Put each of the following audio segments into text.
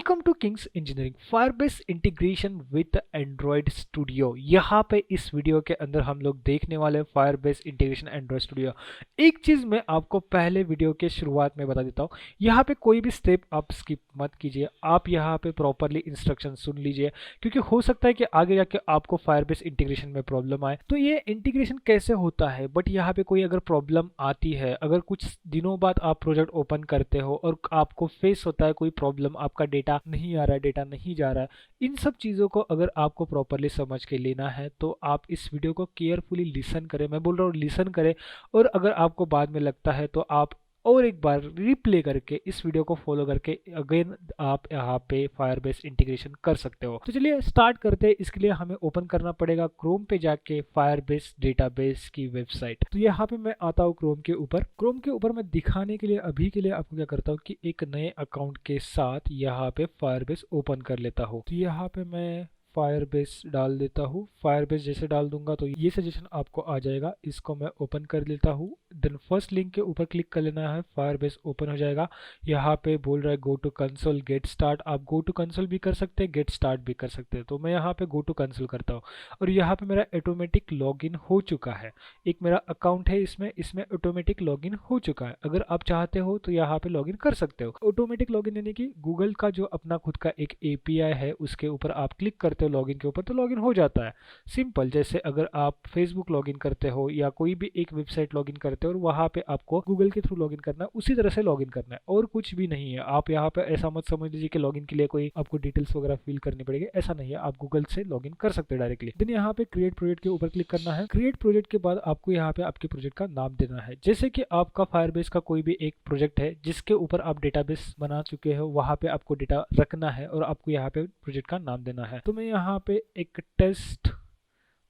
Welcome to Kings engineering firebase integration with android studio. यहाँ पे इस वीडियो के अंदर हम लोग देखने वाले हैं फायरबेस इंटीग्रेशन एंड्रॉयड स्टूडियो। एक चीज़ मैं आपको पहले वीडियो के शुरुआत में बता देता हूँ, यहाँ पे कोई भी स्टेप आप स्किप मत कीजिए। आप यहाँ पे प्रॉपरली इंस्ट्रक्शन सुन लीजिए, क्योंकि हो सकता है कि आगे जाके आपको फायरबेस इंटीग्रेशन में प्रॉब्लम आए। तो ये इंटीग्रेशन कैसे होता है, बट यहाँ पे कोई अगर प्रॉब्लम आती है, अगर कुछ दिनों बाद आप प्रोजेक्ट ओपन करते हो और आपको फेस होता है कोई प्रॉब्लम, आपका डेटा नहीं आ रहा है, डेटा नहीं जा रहा है, इन सब चीज़ों को अगर आपको प्रॉपरली समझ के लेना है तो आप इस वीडियो को केयरफुली लिसन करें। मैं बोल रहा हूँ लिसन करें, और अगर आपको बाद में लगता है तो आप और एक बार रिप्ले करके इस वीडियो को फॉलो करके अगेन आप यहाँ पे फायरबेस इंटीग्रेशन कर सकते हो। तो चलिए स्टार्ट करते हैं। इसके लिए हमें ओपन करना पड़ेगा क्रोम पे जाके फायरबेस डेटाबेस की वेबसाइट। तो यहाँ पे मैं आता हूँ क्रोम के ऊपर मैं दिखाने के लिए अभी के लिए आपको क्या करता हूँ कि एक नए अकाउंट के साथ यहाँ पे फायरबेस ओपन कर लेता हूँ। तो यहाँ पे मैं फायरबेस डाल देता हूँ। फायरबेस जैसे डाल दूंगा तो ये सजेशन आपको आ जाएगा, इसको मैं ओपन कर लेता हूँ। देन फर्स्ट लिंक के ऊपर क्लिक कर लेना है, फायरबेस ओपन हो जाएगा। यहाँ पे बोल रहा है go to console get start. आप गो टू कंसोल भी कर सकते हैं, गेट स्टार्ट भी कर सकते हैं। तो मैं यहाँ पे गो टू कंसोल करता हूँ और यहाँ पे मेरा ऑटोमेटिक लॉगिन हो चुका है। एक मेरा अकाउंट है, इसमें ऑटोमेटिक लॉगिन हो चुका है। अगर आप चाहते हो तो यहाँ पे लॉगिन कर सकते हो। ऑटोमेटिक लॉगिन यानी कि गूगल का जो अपना खुद का एक एपीआई है, उसके ऊपर आप क्लिक करते हो लॉगिन के ऊपर तो लॉगिन हो जाता है। सिंपल, जैसे अगर आप फेसबुक लॉगिन करते हो या कोई भी एक वेबसाइट लॉगिन करते हो और वहां पे आपको गूगल के थ्रू लॉगिन करना है, उसी तरह से लॉगिन करना है और कुछ भी नहीं है। आप यहाँ पे ऐसा मत समझ लीजिए कि लॉगिन के लिए कोई आपको डिटेल्स वगैरह फिल करनी पड़ेगी, ऐसा नहीं है। आप गूगल से लॉगिन कर सकते हैं डायरेक्टली। देन यहाँ पे क्रिएट प्रोजेक्ट के ऊपर क्लिक करना है। क्रिएट प्रोजेक्ट के बाद आपको यहाँ पे आपके प्रोजेक्ट का नाम देना है। जैसे कि आपका फायरबेस का कोई भी एक प्रोजेक्ट है जिसके ऊपर आप डेटाबेस बना चुके हो, वहां पे आपको डेटा रखना है और आपको यहाँ पे प्रोजेक्ट का नाम देना है। तो मैं यहाँ पे एक टेस्ट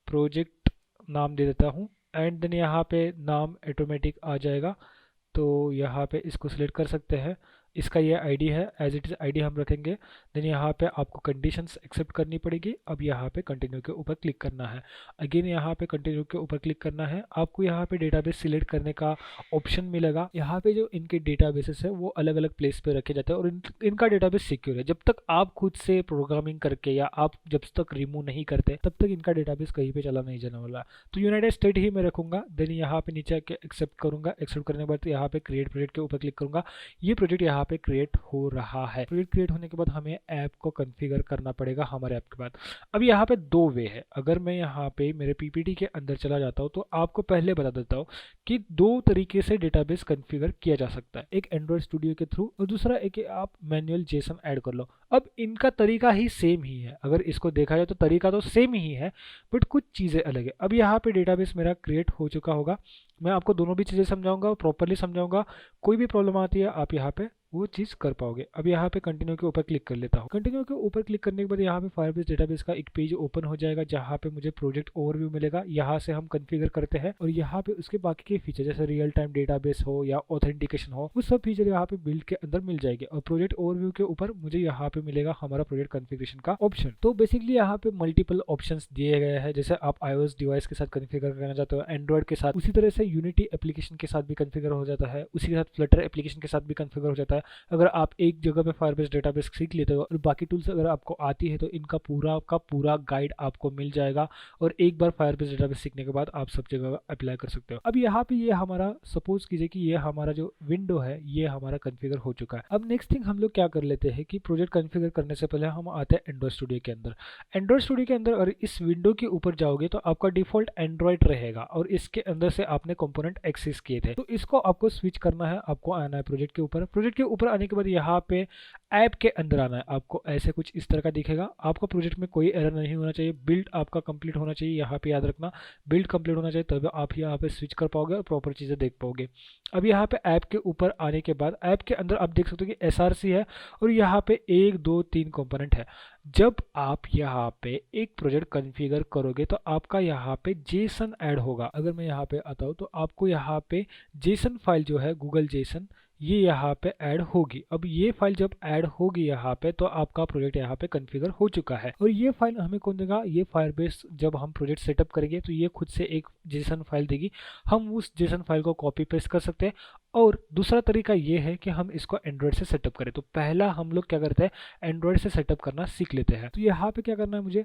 प्रोजेक्ट नाम दे देता हूँ एंड देन यहाँ पे नाम ऑटोमेटिक आ जाएगा। तो यहाँ पे इसको सिलेक्ट कर सकते हैं। इसका ये आईडी है, एज इट इज़ आईडी हम रखेंगे। देन यहाँ पे आपको कंडीशंस एक्सेप्ट करनी पड़ेगी। अब यहाँ पे कंटिन्यू के ऊपर क्लिक करना है। अगेन यहाँ पे कंटिन्यू के ऊपर क्लिक करना है। आपको यहाँ पे डेटाबेस सिलेक्ट करने का ऑप्शन मिलेगा। यहाँ पे जो इनके डेटाबेसेस है वो अलग अलग प्लेस पे रखे जाते हैं और इनका डेटाबेस सिक्योर है। जब तक आप खुद से प्रोग्रामिंग करके या आप जब तक रिमूव नहीं करते तब तक इनका डेटाबेस कहीं पे चला नहीं जाने वाला। तो यूनाइटेड स्टेट ही मैं रखूंगा। देन यहाँ पे नीचे आके एक्सेप्ट करूंगा। एक्सेप्ट करने के बाद यहाँ पे क्रिएट प्रोजेक्ट के ऊपर क्लिक करूंगा। ये प्रोजेक्ट यहाँ पे क्रिएट हो रहा है। प्रोजेक्ट क्रिएट होने के बाद हमें ऐप को कॉन्फ़िगर करना पड़ेगा हमारे ऐप के बाद। अब यहाँ पे दो वे है। अगर मैं यहाँ पे मेरे पीपीटी के अंदर चला जाता हूँ तो आपको पहले बता देता हूँ कि दो तरीके से डेटाबेस कॉन्फ़िगर किया जा सकता है, एक एंड्रॉयड स्टूडियो के थ्रू और दूसरा एक आप मैनुअल जेसन ऐड कर लो। अब इनका तरीका ही सेम ही है। अगर इसको देखा जाए तो तरीका तो सेम ही है, बट कुछ चीज़ें अलग है। अब यहाँ पे डेटाबेस मेरा क्रिएट हो चुका होगा। मैं आपको दोनों भी चीज़ें समझाऊंगा, प्रॉपरली समझाऊंगा। कोई भी प्रॉब्लम आती है आप यहाँ पे वो चीज़ कर पाओगे। अब यहाँ पे कंटिन्यू के ऊपर क्लिक कर लेता हूँ। कंटिन्यू के ऊपर क्लिक करने के बाद यहाँ पे फायरबेस डेटाबेस का एक पेज ओपन हो जाएगा, जहाँ पे मुझे प्रोजेक्ट ओवरव्यू मिलेगा। यहाँ से हम कॉन्फ़िगर करते हैं और यहाँ पे उसके बाकी के फीचर जैसे रियल टाइम डेटाबेस हो या ऑथेंटिकेशन हो, वो सब फीचर यहाँ पे बिल्ड के अंदर मिल जाएंगे। और प्रोजेक्ट ओवरव्यू के ऊपर मुझे यहाँ पे मिलेगा हमारा प्रोजेक्ट कॉन्फ़िगरेशन का ऑप्शन। तो बेसिकली यहाँ पे मल्टीपल ऑप्शन दिए गए हैं। जैसे आप iOS डिवाइस के साथ कॉन्फ़िगर करना चाहते हो, एंड्रॉइड के साथ, उसी तरह से यूनिटी एप्लीकेशन के साथ भी कॉन्फ़िगर हो जाता है, उसी के साथ फ्लटर एप्लीकेशन के साथ भी कॉन्फ़िगर हो जाता है। अगर आप एक जगह पे फायरबेस डेटाबेस सीख लेते हो और बाकी टूल्स अगर आपको आती है तो इनका पूरा का पूरा गाइड आपको मिल जाएगा और एक बार फायरबेस डेटाबेस सीखने के बाद आप सब जगह अप्लाई कर सकते हो। अब यहाँ पे ये हमारा सपोज कीजिए कि ये हमारा जो विंडो है ये हमारा कॉन्फ़िगर हो चुका है। अब नेक्स्ट थिंग हम लोग क्या कर लेते हैं कि प्रोजेक्ट कॉन्फ़िगर करने से पहले हम आते हैं एंड्रॉइड स्टूडियो के अंदर। एंड्रॉइड स्टूडियो के अंदर और इस विंडो के ऊपर जाओगे तो आपका डिफॉल्ट एंड्रॉइड रहेगा और इसके अंदर से आपने कंपोनेंट एक्सेस किए थे, तो इसको आपको स्विच करना है। आपको आना है प्रोजेक्ट के ऊपर। प्रोजेक्ट के ऊपर आने के बाद यहाँ पे ऐप के अंदर आना है। आपको ऐसे कुछ इस तरह का दिखेगा। आपका प्रोजेक्ट में कोई एरर नहीं होना चाहिए, बिल्ड आपका कंप्लीट होना चाहिए। यहाँ पे याद रखना, बिल्ड कंप्लीट होना चाहिए, तब आप यहाँ पे स्विच कर पाओगे और प्रॉपर चीज़ें देख पाओगे। अब यहाँ पे ऐप के ऊपर आने के बाद ऐप के अंदर आप देख सकते हो कि एसआरसी है और यहाँ पे 1 2 3 कंपोनेंट है। जब आप यहाँ पे एक प्रोजेक्ट कॉन्फ़िगर करोगे तो आपका यहाँ पे जेसन ऐड होगा। अगर मैं यहाँ पे आता हूँ तो आपको यहाँ पे जेसन फाइल जो है गूगल जेसन, ये यहाँ पे ऐड होगी। अब ये फाइल जब ऐड होगी यहाँ पे तो आपका प्रोजेक्ट यहाँ पे कॉन्फ़िगर हो चुका है। और ये फाइल हमें कौन देगा, ये फायरबेस जब हम प्रोजेक्ट सेटअप करेंगे तो ये खुद से एक जेसन फाइल देगी। हम उस जेसन फाइल को कॉपी पेस्ट कर सकते हैं और दूसरा तरीका ये है कि हम इसको एंड्रॉयड से सेटअप करें। तो पहला हम लोग क्या करते हैं, एंड्रॉयड से सेटअप करना सीख लेते हैं। तो यहाँ पे क्या करना है, मुझे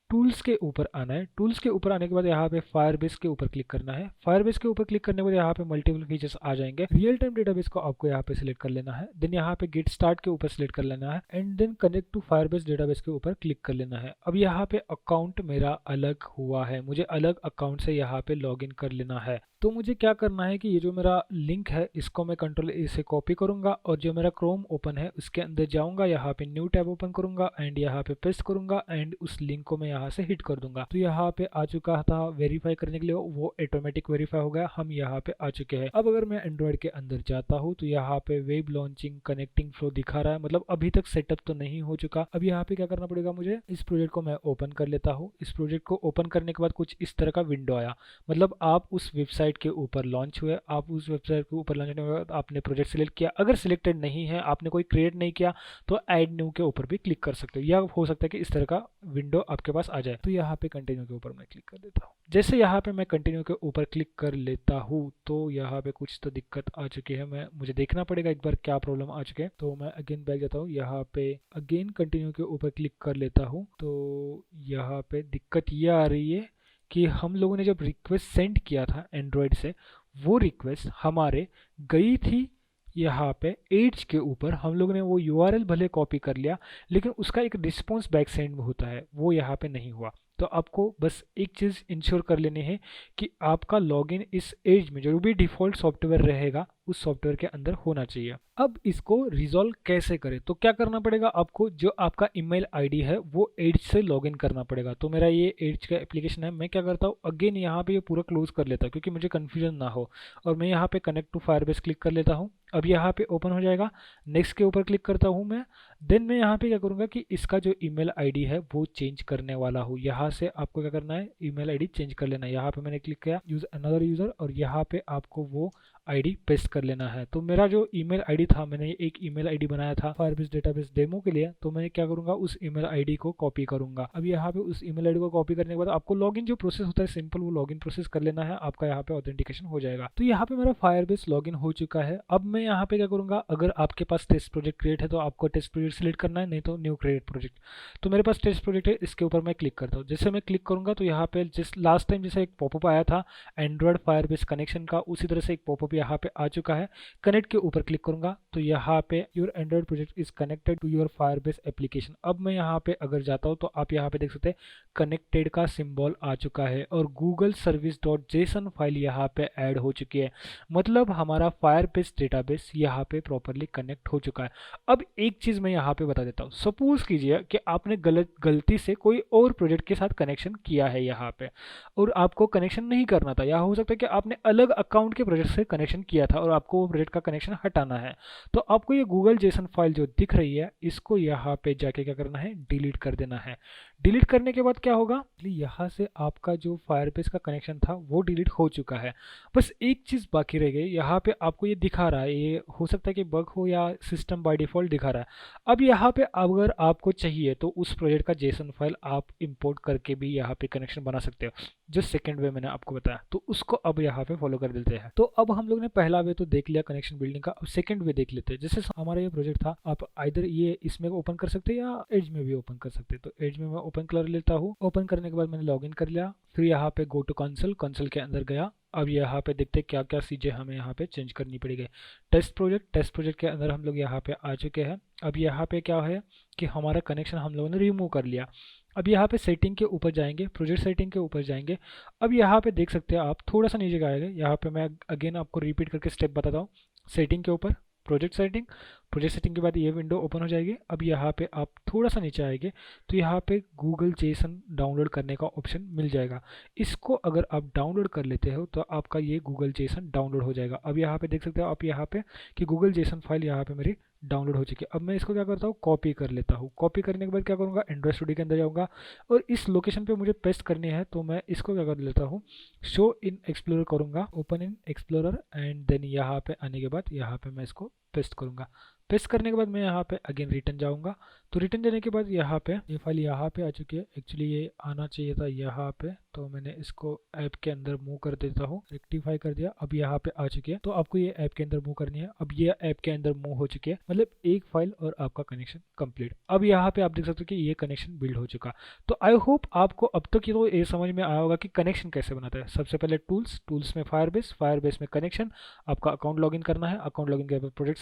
टूल्स के ऊपर आना है। टूल्स के ऊपर आने के बाद यहाँ पे फायरबेस के ऊपर क्लिक करना है। फायरबेस के ऊपर क्लिक करने के बाद यहाँ पे मल्टीपल फीचर्स आ जाएंगे। रियल टाइम डेटाबेस को आपको यहाँ पे सिलेक्ट कर लेना है। देन यहाँ पे गेट स्टार्ट के ऊपर सिलेक्ट कर लेना है and then connect to firebase database के ऊपर क्लिक कर लेना है। अब यहाँ पे अकाउंट मेरा अलग हुआ है, मुझे अलग अकाउंट से यहाँ पे लॉग इन कर लेना है। तो मुझे क्या करना है कि ये जो मेरा लिंक है इसको मैं कंट्रोल ए से कॉपी करूंगा और जो मेरा क्रोम ओपन है उसके अंदर जाऊंगा, यहाँ पे न्यू टैब ओपन करूंगा एंड यहाँ पे पेस्ट करूंगा एंड उस लिंक को मैं यहाँ से हिट कर दूंगा। तो यहाँ पे आ चुका था वेरीफाई करने के लिए, वो ऑटोमेटिक वेरीफाई हो गया, हम यहाँ पे आ चुके हैं। अब अगर मैं एंड्रॉयड के अंदर जाता हूँ तो यहाँ पे वेब लॉन्चिंग कनेक्टिंग फ्लो दिखा रहा है, मतलब अभी तक सेटअप तो नहीं हो चुका। अब यहाँ पे क्या करना पड़ेगा, मुझे इस प्रोजेक्ट को मैं ओपन कर लेता हूँ। इस प्रोजेक्ट को ओपन करने के बाद कुछ इस तरह का विंडो आया, मतलब आप उस वेबसाइट के ऊपर लॉन्च हुए। आप उस वेबसाइट के ऊपर लॉन्च होने के बाद आपने प्रोजेक्ट सिलेक्ट किया। अगर सिलेक्टेड नहीं है, आपने कोई क्रिएट नहीं किया, तो ऐड न्यू के ऊपर भी क्लिक कर सकते हो, या हो सकता है कि इस तरह का विंडो आपके पास आ जाए। तो यहाँ पे कंटिन्यू के ऊपर मैं क्लिक कर देता हूँ। जैसे यहाँ पे मैं कंटिन्यू के ऊपर क्लिक कर लेता हूँ तो यहाँ पे कुछ तो दिक्कत आ चुकी है। मुझे देखना पड़ेगा एक बार क्या प्रॉब्लम आ चुके हैं। तो मैं अगेन बैक जाता हूँ, यहाँ पे अगेन कंटिन्यू के ऊपर क्लिक कर लेता हूँ। तो यहाँ पे दिक्कत ये आ रही है कि हम लोगों ने जब रिक्वेस्ट सेंड किया था एंड्रॉयड से, वो रिक्वेस्ट हमारे गई थी यहाँ पे एज के ऊपर। हम लोगों ने वो यूआरएल भले कॉपी कर लिया, लेकिन उसका एक रिस्पॉन्स बैक सेंड में होता है, वो यहाँ पे नहीं हुआ। तो आपको बस एक चीज़ इंश्योर कर लेनी है कि आपका लॉगिन इस एज में जो भी डिफ़ॉल्ट सॉफ्टवेयर रहेगा उस सॉफ्टवेयर के अंदर होना चाहिए। अब इसको रिजॉल्व कैसे करें, तो क्या करना पड़ेगा आपको, जो आपका ईमेल आईडी है वो एज से लॉगिन करना पड़ेगा। तो मेरा ये एज का एप्लीकेशन है, मैं क्या करता हूँ अगेन यहाँ पे ये पूरा क्लोज कर लेता हूँ क्योंकि मुझे कन्फ्यूजन ना हो, और मैं यहाँ पे कनेक्ट टू फायरबेस क्लिक कर लेता हूँ। अब यहाँ पे ओपन हो जाएगा, नेक्स्ट के ऊपर क्लिक करता हूँ मैं। देन मैं यहाँ पे क्या करूँगा कि इसका जो ईमेल आईडी है वो चेंज करने वाला हूँ। यहाँ से आपको क्या करना है, ईमेल आईडी चेंज कर लेना है। यहाँ पे मैंने क्लिक किया यूज अनदर यूज़र, और यहाँ पे आपको वो आईडी पेस्ट कर लेना है। तो मेरा जो ईमेल आईडी था, मैंने एक ईमेल आईडी बनाया था फायरबेस डेटाबेस डेमो के लिए, तो मैं क्या करूँगा उस ईमेल आईडी को कॉपी करूँगा। अब यहाँ पे उस ईमेल आईडी को कॉपी करने के बाद आपको लॉगिन जो प्रोसेस होता है सिंपल, वो लॉगिन प्रोसेस कर लेना है, आपका यहाँ पे ऑथेंटिकेशन हो जाएगा। तो यहाँ पे मेरा फायरबेस लॉगिन हो चुका है। अब मैं यहाँ पे क्या करूँगा, अगर आपके पास टेस्ट प्रोजेक्ट क्रिएट है तो आपको टेस्ट प्रोजेक्ट सिलेक्ट करना है, नहीं तो न्यू क्रिएट प्रोजेक्ट। तो मेरे पास टेस्ट प्रोजेक्ट है, इसके ऊपर मैं क्लिक करता हूँ। जैसे मैं क्लिक करूँगा तो यहाँ पे जिस लास्ट टाइम जैसे एक पॉपअप आया था एंड्रॉयड फायरबेस कनेक्शन का, उसी तरह से एक पॉपअप यहाँ पे आ चुका है। कनेक्ट के ऊपर क्लिक करूंगा तो यहाँ पे your android project is connected to your firebase application. अब मैं यहाँ पे अगर जाता हूँ तो आप यहाँ पे देख सकते हैं कनेक्टेड का सिंबल आ चुका है और Google service dot JSON file यहाँ पे ऐड हो चुकी है, मतलब हमारा फायरबेस डेटाबेस यहाँ पे प्रॉपरली कनेक्ट हो चुका है। अब एक चीज़ मैं यहाँ पे बता देता हूँ, सपोज कीजिए कि आपने गलती से कोई और प्रोजेक्ट के साथ कनेक्शन किया है यहाँ पे, और आपको कनेक्शन नहीं करना था, या हो सकता है कि आपने अलग अकाउंट के प्रोजेक्ट से कनेक्शन किया था और आपको वो प्रोजेक्ट का कनेक्शन हटाना है। तो आपको ये गूगल जेसन फाइल जो दिख रही है, इसको यहाँ पे जाके क्या करना है, डिलीट कर देना है। डिलीट करने के बाद क्या होगा, यहाँ से आपका जो फायरबेस का कनेक्शन था वो डिलीट हो चुका है। बस एक चीज़ बाकी रह गई, यहाँ पे आपको ये दिखा रहा है, ये हो सकता है कि बग हो या सिस्टम बाय डिफ़ॉल्ट दिखा रहा है। अब यहाँ पे अगर आपको चाहिए तो उस प्रोजेक्ट का जेसन फाइल आप इंपोर्ट करके भी यहाँ पे कनेक्शन बना सकते हो, जो सेकंड वे मैंने आपको बताया, तो उसको अब यहाँ पे फॉलो कर देते हैं। तो अब हम लोग ने पहला वे तो देख लिया कनेक्शन बिल्डिंग का, अब सेकंड वे देख लेते हैं। जैसे हमारा ये प्रोजेक्ट था, आप आइदर ये इसमें ओपन कर सकते हैं या एज में भी ओपन कर सकते हैं। तो एज में मैं ओपन कर लेता हूँ। ओपन करने के बाद मैंने लॉगिन कर लिया, फिर यहाँ पे गो टू कंसोल, कंसोल के अंदर गया। अब यहाँ पे देखते हैं क्या क्या चीज़ें हमें यहाँ पे चेंज करनी पड़ेगी। टेस्ट प्रोजेक्ट के अंदर हम लोग यहाँ पे आ चुके हैं। अब यहाँ पे क्या है कि हमारा कनेक्शन हम लोगों ने रिमूव कर लिया। अब यहाँ पे सेटिंग के ऊपर जाएंगे, प्रोजेक्ट सेटिंग के ऊपर जाएंगे। अब यहाँ पे देख सकते हैं आप, थोड़ा सा नीचे आएगा, यहाँ पे मैं अगेन आपको रिपीट करके स्टेप बताता हूँ। सेटिंग के ऊपर प्रोजेक्ट सेटिंग के बाद ये विंडो ओपन हो जाएगी। अब यहाँ पे आप थोड़ा सा नीचे आएंगे तो यहाँ पे गूगल जेसन डाउनलोड करने का ऑप्शन मिल जाएगा। इसको अगर आप डाउनलोड कर लेते हो तो आपका ये गूगल जेसन डाउनलोड हो जाएगा। अब यहाँ पे देख सकते हो आप यहाँ पे कि गूगल जेसन फाइल यहाँ पे मेरी डाउनलोड हो चुकी है। अब मैं इसको क्या करता हूँ, कॉपी कर लेता हूँ। कॉपी करने के बाद क्या करूँगा, एंड्रॉइड स्टूडियो के अंदर जाऊँगा और इस लोकेशन पे मुझे पेस्ट करनी है, तो मैं इसको क्या कर लेता हूँ, शो इन एक्सप्लोरर करूँगा, open in explorer, and then यहाँ पे आने के बाद यहाँ पे मैं इसको पेस्ट करूँगा। पेस्ट करने के बाद मैं यहाँ पे अगेन रिटर्न जाऊँगा। तो रिटर्न देने के बाद यहाँ पे ये फाइल यहाँ पे आ चुकी है। एक्चुअली ये आना चाहिए था यहाँ पे, तो मैंने इसको ऐप के अंदर मूव कर देता हूँ, रेक्टिफाई कर दिया। अब यहाँ पे आ चुकी है, तो आपको ये ऐप के अंदर मूव करनी है। अब ये ऐप के अंदर मूव हो चुकी है, मतलब एक फाइल और आपका कनेक्शन कंप्लीट। अब यहाँ पे आप देख सकते हो कि ये कनेक्शन बिल्ड हो चुका। तो आई होप आपको अब तक ये तो ये समझ में आया होगा कि कनेक्शन कैसे बनाता है। सबसे पहले टूल्स में फायरबेस में कनेक्शन, आपका अकाउंट लॉगिन करना है, अकाउंट लॉगिन के बाद प्रोजेक्ट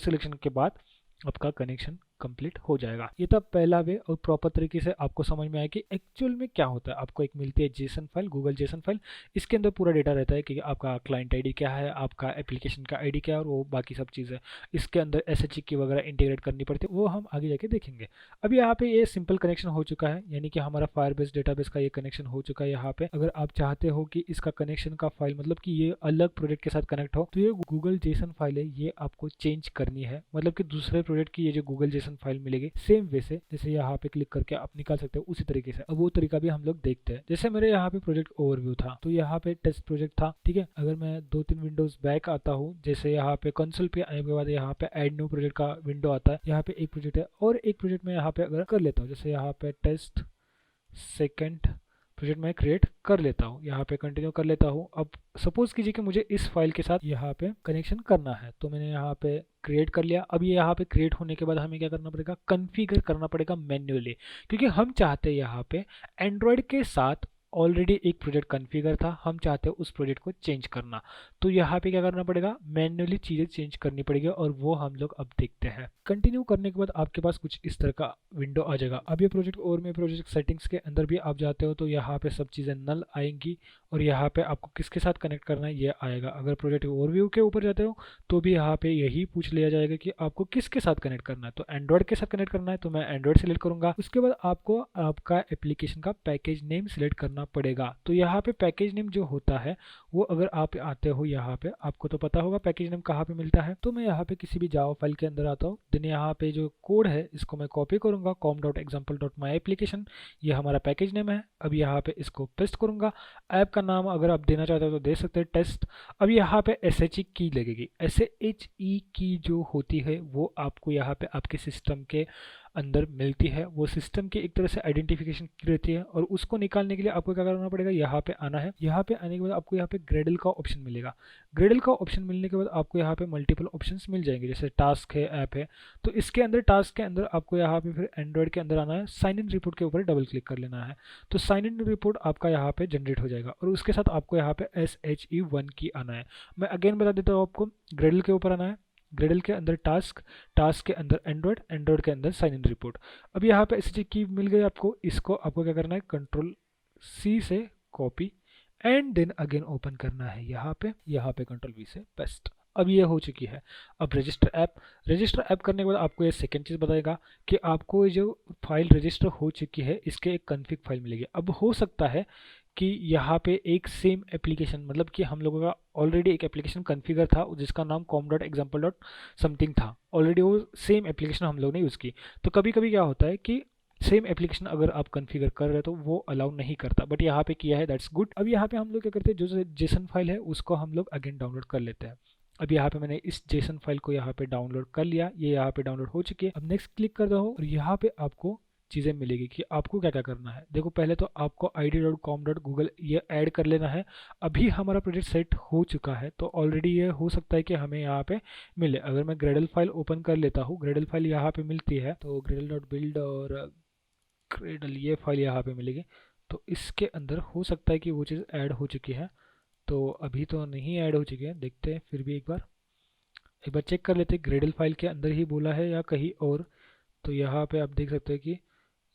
सिलेक्शन के बाद आपका कनेक्शन कंप्लीट हो जाएगा। ये था पहला वे, और प्रॉपर तरीके से आपको समझ में आया कि एक्चुअल में क्या होता है। आपको एक मिलती है JSON file, Google JSON file. इसके अंदर पूरा डेटा रहता है कि आपका क्लाइंट आईडी क्या है, आपका एप्लीकेशन का आईडी क्या है, और वो बाकी सब चीज़ें। इसके अंदर एसएचई की वगैरह इंटीग्रेट करनी पड़ती है, वो हम आगे जाके देखेंगे। अब यहाँ पे ये सिंपल कनेक्शन हो चुका है, यानी कि हमारा फायरबेस डेटाबेस का ये कनेक्शन हो चुका है। यहाँ पे अगर आप चाहते हो कि इसका कनेक्शन का फाइल, मतलब कि ये अलग प्रोजेक्ट के साथ कनेक्ट हो, तो ये गूगल जेसन फाइल है, ये आपको चेंज करनी है। मतलब कि दूसरे प्रोजेक्ट की ये जो गूगल जेसन फाइल मिलेगी, सेम वे से जैसे यहाँ पे क्लिक करके आप निकाल सकते हो, उसी तरीके से। अब वो तरीका भी हम लोग देखते हैं। जैसे मेरे यहाँ पे प्रोजेक्ट ओवरव्यू था, तो यहाँ पे टेस्ट प्रोजेक्ट था, ठीक है। अगर मैं 2-3 विंडोज बैक आता हूँ, जैसे यहाँ पे कंसोल पे आने के बाद यहाँ पे ऐड न्यू प्रोजेक्ट का विंडो आता है। यहाँ पे एक प्रोजेक्ट है, और एक प्रोजेक्ट में यहाँ पे अगर कर लेता हूँ, जैसे यहाँ पे टेस्ट सेकेंड प्रोजेक्ट मैं क्रिएट कर लेता हूँ, यहाँ पे कंटिन्यू कर लेता हूँ। अब सपोज कीजिए कि मुझे इस फाइल के साथ यहाँ पे कनेक्शन करना है, तो मैंने यहाँ पे क्रिएट कर लिया। अब ये यहाँ पे क्रिएट होने के बाद हमें क्या करना पड़ेगा, कॉन्फ़िगर करना पड़ेगा मैन्युअली, क्योंकि हम चाहते हैं यहाँ पे एंड्रॉयड के साथ ऑलरेडी एक प्रोजेक्ट कॉन्फ़िगर था, हम चाहते हैं उस प्रोजेक्ट को चेंज करना। तो यहाँ पे क्या करना पड़ेगा, मैन्युअली चीज़ें चेंज करनी पड़ेगी, और वो हम लोग अब देखते हैं। कंटिन्यू करने के बाद आपके पास कुछ इस तरह का विंडो आ जाएगा। अब ये प्रोजेक्ट और में प्रोजेक्ट सेटिंग्स के अंदर भी आप जाते हो, तो यहाँ पे सब चीज़ें नल आएंगी, और यहाँ पे आपको किसके साथ कनेक्ट करना है ये आएगा। अगर प्रोजेक्ट ओवरव्यू के ऊपर जाते हो, तो भी यहाँ पे यही पूछ लिया जाएगा कि आपको किसके साथ कनेक्ट करना है। तो एंड्रॉयड के साथ कनेक्ट करना है, तो मैं एंड्रॉयड सेलेक्ट करूंगा। उसके बाद आपको आपका एप्लीकेशन का पैकेज नेम सिलेक्ट करना पड़ेगा। तो यहाँ पे पैकेज नेम जो होता है, वो अगर आप आते हो यहाँ पे, आपको तो पता होगा पैकेज नेम कहाँ पे मिलता है। तो मैं यहाँ पे किसी भी जावा फाइल के अंदर आता हूँ, देन यहाँ पे जो कोड है इसको मैं कॉपी करूंगा, com.example.myapplication, ये हमारा पैकेज नेम है। अब यहाँ पे इसको पेस्ट करूंगा। ऐप का नाम अगर आप देना चाहते हो तो दे सकते हैं, टेस्ट। अब यहाँ पे SHE की लगेगी। SHE की जो होती है वो आपको यहाँ पे आपके सिस्टम के अंदर मिलती है, वो सिस्टम की एक तरह से आइडेंटिफिकेशन की रहती है, और उसको निकालने के लिए आपको क्या करना पड़ेगा, यहाँ पे आना है। यहाँ पे आने के बाद आपको यहाँ पे ग्रेडल का ऑप्शन मिलेगा। ग्रेडल का ऑप्शन मिलने के बाद आपको यहाँ पे मल्टीपल ऑप्शंस मिल जाएंगे, जैसे टास्क है, ऐप है। तो इसके अंदर टास्क के अंदर आपको यहाँ पे फिर एंड्रॉयड के अंदर आना है, साइन इन रिपोर्ट के ऊपर डबल क्लिक कर लेना है। तो साइन इन रिपोर्ट आपका यहाँ पे जनरेट हो जाएगा, और उसके साथ आपको यहाँ पे SHE1 की आना है। मैं अगेन बता देता हूँ आपको, ग्रेडल के ऊपर आना है, ग्रेडल के अंदर टास्क, टास्क के अंदर एंड्रॉयड, एंड्रॉयड के अंदर साइन इन रिपोर्ट। अब यहाँ पे SHE की मिल गई आपको, इसको आपको क्या करना है, Ctrl+C से copy, and then again open करना है यहाँ पे Ctrl+V से पेस्ट। अब ये हो चुकी है। अब रजिस्टर ऐप करने के बाद आपको ये सेकेंड चीज़ बताएगा कि आपको जो फाइल रजिस्टर हो चुकी है, इसके एक कॉन्फ़िग फाइल मिलेगी। अब हो सकता है कि यहाँ पे एक सेम एप्लीकेशन, मतलब कि हम लोगों का ऑलरेडी एक एप्लीकेशन कॉन्फ़िगर था जिसका नाम com.example.something था, ऑलरेडी वो सेम एप्लीकेशन हम लोग ने यूज़ की। तो कभी कभी क्या होता है कि सेम एप्लीकेशन अगर आप कॉन्फ़िगर कर रहे हो तो वो अलाउ नहीं करता, बट यहाँ पे किया है, दैट्स गुड। अब यहाँ पे हम लोग क्या करते हैं, जो जेसन फाइल है उसको हम लोग अगेन डाउनलोड कर लेते हैं। अब यहाँ पे मैंने इस जेसन फाइल को यहाँ पे डाउनलोड कर लिया, ये यहाँ पे डाउनलोड हो चुकी है। अब नेक्स्ट क्लिक कर दो, और यहाँ पे आपको चीज़ें मिलेगी कि आपको क्या क्या करना है। देखो पहले तो आपको id.com.google ये ऐड कर लेना है। अभी हमारा प्रोजेक्ट सेट हो चुका है, तो ऑलरेडी ये हो सकता है कि हमें यहाँ पे मिले। अगर मैं ग्रेडल फाइल ओपन कर लेता हूँ, ग्रेडल फाइल यहाँ पे मिलती है, तो gradle.build और ग्रेडल ये फाइल यहाँ पे मिलेगी। तो इसके अंदर हो सकता है कि वो चीज़ ऐड हो चुकी है, तो अभी तो नहीं ऐड हो चुकी है, देखते हैं फिर भी एक बार चेक कर लेते हैं ग्रेडल फाइल के अंदर ही बोला है या कहीं और। तो यहाँ पे आप देख सकते हैं कि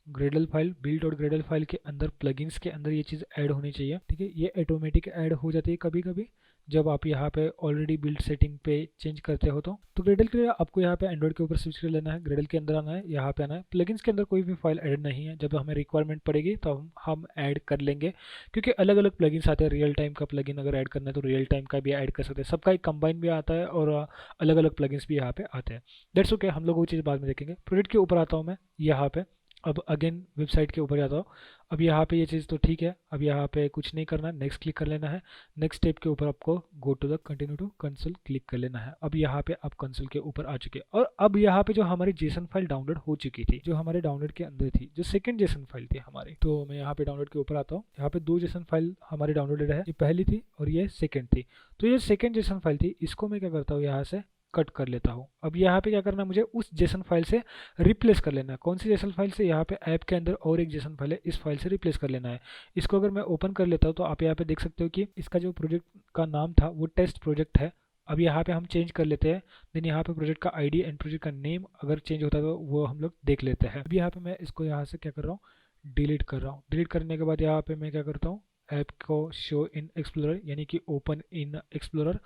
ग्रेडल फाइल, बिल्ड और ग्रेडल फाइल के अंदर प्लगइन्स के अंदर ये चीज़ ऐड होनी चाहिए, ठीक है। ये ऑटोमेटिक ऐड हो जाती है कभी कभी जब आप यहाँ पे ऑलरेडी बिल्ड सेटिंग पे चेंज करते हो। तो ग्रेडल के लिए आपको यहाँ पे एंड्रॉइड के ऊपर स्विच कर लेना है, ग्रेडल के अंदर आना है, यहाँ पे आना है। प्लगइन्स के अंदर कोई भी फाइल ऐड नहीं है, जब हमें रिक्वायरमेंट पड़ेगी तो हम ऐड कर लेंगे, क्योंकि अलग अलग प्लगइन्स आते हैं। रियल टाइम का प्लगइन अगर ऐड करना है तो रियल टाइम का भी ऐड कर सकते हैं, सबका एक कंबाइन भी आता है, और अलग अलग प्लगइन्स भी यहाँ पे आते हैं। दैट्स ओके, हम लोग वो चीज़ बाद में देखेंगे। प्रोजेक्ट के ऊपर आता हूँ मैं, यहाँ पे अब अगेन वेबसाइट के ऊपर जाता हूँ। अब यहाँ पे ये चीज़ तो ठीक है, अब यहाँ पे कुछ नहीं करना, नेक्स्ट क्लिक कर लेना है। नेक्स्ट स्टेप के ऊपर आपको go to the continue to console click कर लेना है। अब यहाँ पे आप कंसोल के ऊपर आ चुके हैं और अब यहाँ पे जो हमारी जेसन फाइल डाउनलोड हो चुकी थी, जो हमारे डाउनलोड के अंदर थी, जो सेकंड जेसन फाइल थी हमारी, तो मैं यहाँ पे डाउनलोड के ऊपर आता हूँ। यहाँ पे 2 जेसन फाइल हमारी डाउनलोडेड है, ये पहली थी और ये सेकेंड थी। तो ये सेकेंड जेसन फाइल थी, इसको मैं क्या करता हूँ, यहाँ से कट कर लेता हूँ। अब यहाँ पे क्या करना है, मुझे उस जेसन फाइल से रिप्लेस कर लेना है। कौन सी जेसन फाइल से, यहाँ पे ऐप के अंदर और एक जेसन फाइल है, इस फाइल से रिप्लेस कर लेना है। इसको अगर मैं ओपन कर लेता हूँ तो आप यहाँ पे देख सकते हो कि इसका जो प्रोजेक्ट का नाम था वो टेस्ट प्रोजेक्ट है। अब यहाँ पे हम चेंज कर लेते हैं, देन यहाँ पे प्रोजेक्ट का आईडी एंड प्रोजेक्ट का नेम अगर चेंज होता है तो वो हम लोग देख लेते हैं। अब यहाँ पे मैं इसको यहाँ से क्या कर रहा हूँ, डिलीट कर रहा हूँ। डिलीट करने के बाद यहाँ पे मैं क्या करता हूँ, ऐप को शो इन एक्सप्लोरर यानी कि ओपन इन एक्सप्लोरर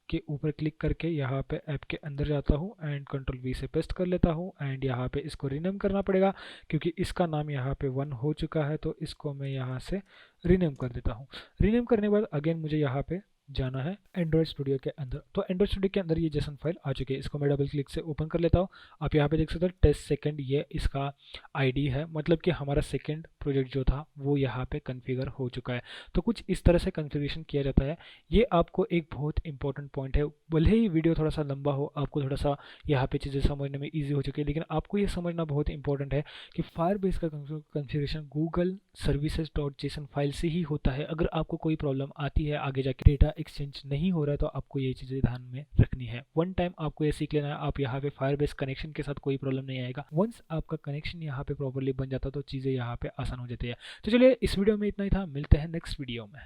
के ऊपर क्लिक करके यहाँ पे ऐप के अंदर जाता हूँ एंड कंट्रोल वी से पेस्ट कर लेता हूँ एंड यहाँ पे इसको रीनेम करना पड़ेगा क्योंकि इसका नाम यहाँ पे 1 हो चुका है, तो इसको मैं यहाँ से रीनेम कर देता हूँ। रीनेम करने के बाद अगेन मुझे यहाँ पे जाना है एंड्रॉयड स्टूडियो के अंदर। तो एंड्रॉयड स्टूडियो के अंदर ये जेसन फाइल आ चुकी है, इसको मैं डबल क्लिक से ओपन कर लेता हूँ। आप यहाँ पे देख सकते हो टेस्ट सेकंड, ये इसका आईडी है, मतलब कि हमारा सेकंड प्रोजेक्ट जो था वो यहाँ पे कॉन्फ़िगर हो चुका है। तो कुछ इस तरह से कॉन्फ़िगरेशन किया जाता है। ये आपको एक बहुत इंपॉर्टेंट पॉइंट है, भले ही वीडियो थोड़ा सा लंबा हो, आपको थोड़ा सा यहाँ पे चीज़ें समझने में ईजी हो चुकी है, लेकिन आपको ये समझना बहुत इंपॉर्टेंट है कि फायरबेस का configuration Google services dot JSON file से ही होता है। अगर आपको कोई प्रॉब्लम आती है, आगे जाके डेटा एक्सचेंज नहीं हो रहा है, तो आपको ये चीज़ें ध्यान में रखनी है। वन टाइम आपको ये सीख लेना है, आप यहाँ पे फायरबेस कनेक्शन के साथ कोई प्रॉब्लम नहीं आएगा। वंस आपका कनेक्शन यहाँ पे प्रॉपरली बन जाता तो चीज़ें यहाँ पे आसान हो जाती है। तो चलिए इस वीडियो में इतना ही था, मिलते हैं नेक्स्ट वीडियो में।